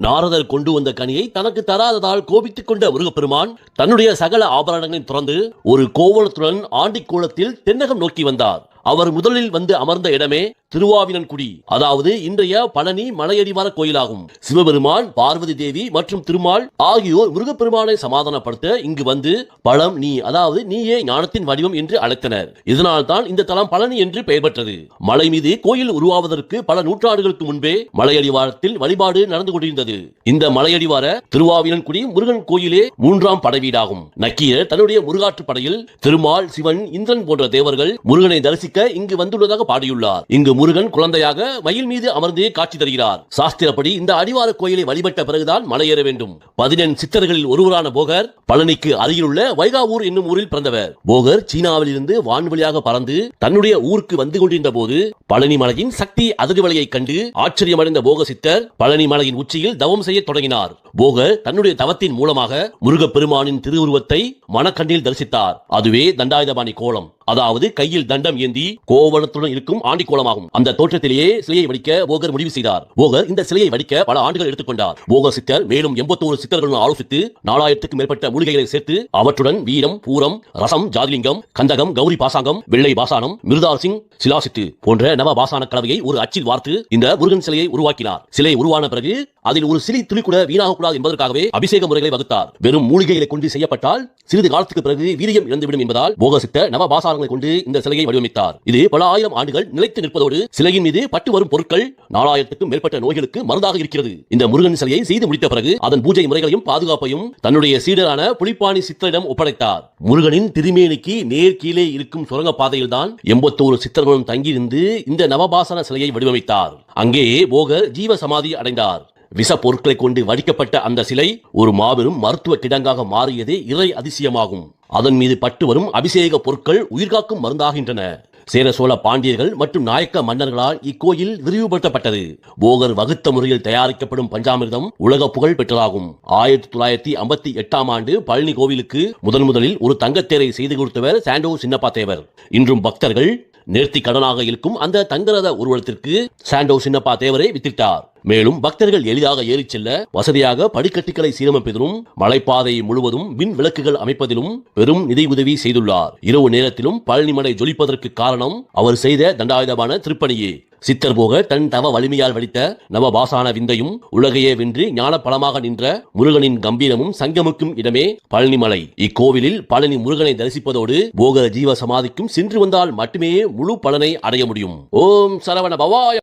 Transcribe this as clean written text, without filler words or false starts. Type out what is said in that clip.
நாரதர் கொண்டு வந்த கனியை தனக்கு தராததால் கோபித்துக் கொண்ட முருகப்பெருமான் தன்னுடைய சகல ஆபரணங்களையும் துறந்து ஒரு கோவணத்துடன் ஆண்டி கோலத்தில் தென்னகம் நோக்கி வந்தார். அவர் முதலில் வந்து அமர்ந்த இடமே திருவாவினன்குடி, அதாவது இன்றைய பழனி மலையடிவார கோயிலாகும். சிவபெருமான், பார்வதி தேவி மற்றும் திருமால் ஆகியோர் முருகப்பெருமானை சமாதானப்படுத்த இங்கு வந்து பழம் நீ, அதாவது நீயே ஞானத்தின் வடிவம் என்று அழைத்தனர். இதனால் தான் இந்த தலம் பழனி என்று பெயர் பெற்றது. மலை மீது கோயில் உருவாவதற்கு பல நூற்றாண்டுகளுக்கு முன்பே மலையடிவாரத்தில் வழிபாடு நடந்து கொண்டிருந்தது. இந்த மலையடிவார திருவாவினன்குடி முருகன் கோயிலே 3ஆம் படைவீடாகும். நக்கீரர் தன்னுடைய முருகாற்று படையில் திருமால், சிவன், இந்திரன் போன்ற தேவர்கள் முருகனை தரிசிக்க இங்கு வந்துள்ளதாக பாடியுள்ளார். இங்கு முருகன் குழந்தையாக மயில் மீது அமர்ந்து காட்சி தருகிறார். சாஸ்திரப்படி இந்த அடிவார கோயிலை வழிபட்ட பிறகுதான் மலையேற வேண்டும். 14 சித்தர்களில் ஒருவரான போகர் பழனிக்கு அருகிலுள்ள வைகாவூர் என்னும் ஊரில் பிறந்தவர். போகர் சீனாவில் இருந்து வான்வழியாக பறந்து தன்னுடைய ஊருக்கு வந்து கொண்டிருந்த போது பழனி மலையின் சக்தி அதிர்வலையை கண்டு ஆச்சரியமடைந்த போக சித்தர் பழனி மலையின் உச்சியில் தவம் செய்ய தொடங்கினார். போகர் தன்னுடைய தவத்தின் மூலமாக முருகப்பெருமானின் திருவுருவத்தை மனக்கண்ணில் தரிசித்தார். அதுவே தண்டாயுதபாணி கோலம், அதாவது கையில் தண்டம் ஏந்தி கோவணத்துடன் இருக்கும் ஆண்டி கோலமாகும். அந்த தோற்றத்திலேயே சிலையை வடிக்க போகர் முடிவு செய்தார். போகர் இந்த சிலையை வடிக்க பல ஆண்டுகள் எடுத்துக்கொண்டார். போகர் சித்தர் மேலும் 81 சித்தர்களுடன் ஆலோசித்து 4000க்கும் மேற்பட்ட மூலிகைகளை சேர்த்து அவற்றுடன் வீரம், பூரம், ரசம், ஜாதிலிங்கம், கந்தகம், கௌரி பாசாங்கம், வெள்ளை பாசானம், மிருதார் சிங், சிலாசித்து போன்ற நவ பாசான கலவையை ஒரு அச்சில் வார்த்து இந்த முருகன் சிலையை உருவாக்கினார். சிலை உருவான பிறகு அதில் ஒரு சிலி துளி கூட வீணாகக்கூடாது என்பதற்காகவே அபிஷேக முறைகளை வகுத்தார். வெறும் மூலிகைகளை கொண்டு செய்யப்பட்டால் சிறிது காலத்துக்கு பிறகு வீரியம் இழந்துவிடும் என்பதால் போக சித்தர் நவ பாசானங்களை கொண்டு இந்த சிலையை வடிவமைத்தார். இது பல ஆயிரம் ஆண்டுகள் நிலைத்து நிற்பதோடு சிலையின் மீது பட்டு வரும் பொருட்கள் 4000க்கும் மேற்பட்ட நோய்களுக்கு மருந்தாக இருக்கிறது. இந்த முருகன் சிலையை செய்து முடித்த பிறகு அதன் பூஜை முறைகளையும் பாதுகாப்பையும் தன்னுடைய சீடரான புலிப்பாணி சித்தரிடம் ஒப்படைத்தார். முருகனின் திருமேனிக்கு நேர் கீழே இருக்கும் சுரங்க பாதையில் தான் 81 சித்தர்களும் தங்கியிருந்து இந்த நவபாசன சிலையை வடிவமைத்தார். அங்கேயே போகர் ஜீவ சமாதி அடைந்தார். விஷ பொருட்களை கொண்டு வடிக்கப்பட்ட அந்த சிலை ஒரு மாபெரும் மருத்துவ கிடங்காக மாறியதே இறை அதிசயமாகும். அதன் மீது பட்டு வரும் அபிஷேக பொருட்கள் உயிர்காக்கும் மருந்தாகின்றன. சேர சோழ பாண்டியர்கள் மற்றும் நாயக்க மன்னர்களால் இக்கோயில் விரிவுபடுத்தப்பட்டது. போகர் வகுத்த முறையில் தயாரிக்கப்படும் பஞ்சாமிர்தம் உலக புகழ் பெற்றதாகும். 1958ஆம் ஆண்டு பழனி கோவிலுக்கு முதலில் ஒரு தங்கத்தேரை செய்து கொடுத்தவர் சாண்டோ சின்னப்பா தேவர். இன்றும் பக்தர்கள் நேர்த்தி கடனாக இருக்கும் அந்த தங்கரத ஊர்வலத்திற்கு சாண்டோ சின்னப்பா தேவரை வித்திட்டார். மேலும் பக்தர்கள் எளிதாக ஏறிச் செல்ல வசதியாக படிக்கட்டுகளை சீரமைப்பதிலும் மலைப்பாதை முழுவதும் மின் விளக்குகள் அமைப்பதிலும் பெரும் நிதி உதவி செய்துள்ளார். இரவு நேரத்திலும் பழனிமலை ஜொலிப்பதற்கு காரணம் அவர் செய்த தண்டாயுதபாண திருப்பணியே. சித்தர் போக தன் தவ வலிமையால் வடித்த நவபாசான விந்தையும் உலகையே வென்று ஞான பலமாக நின்ற முருகனின் கம்பீரமும் சங்கமுக்கும் இடமே பழனிமலை. இக்கோவிலில் பழனி முருகனை தரிசிப்பதோடு போகர் ஜீவ சமாதிக்கும் சென்று வந்தால் மட்டுமே முழு பலனை அடைய முடியும். ஓம் சரவண பவாய.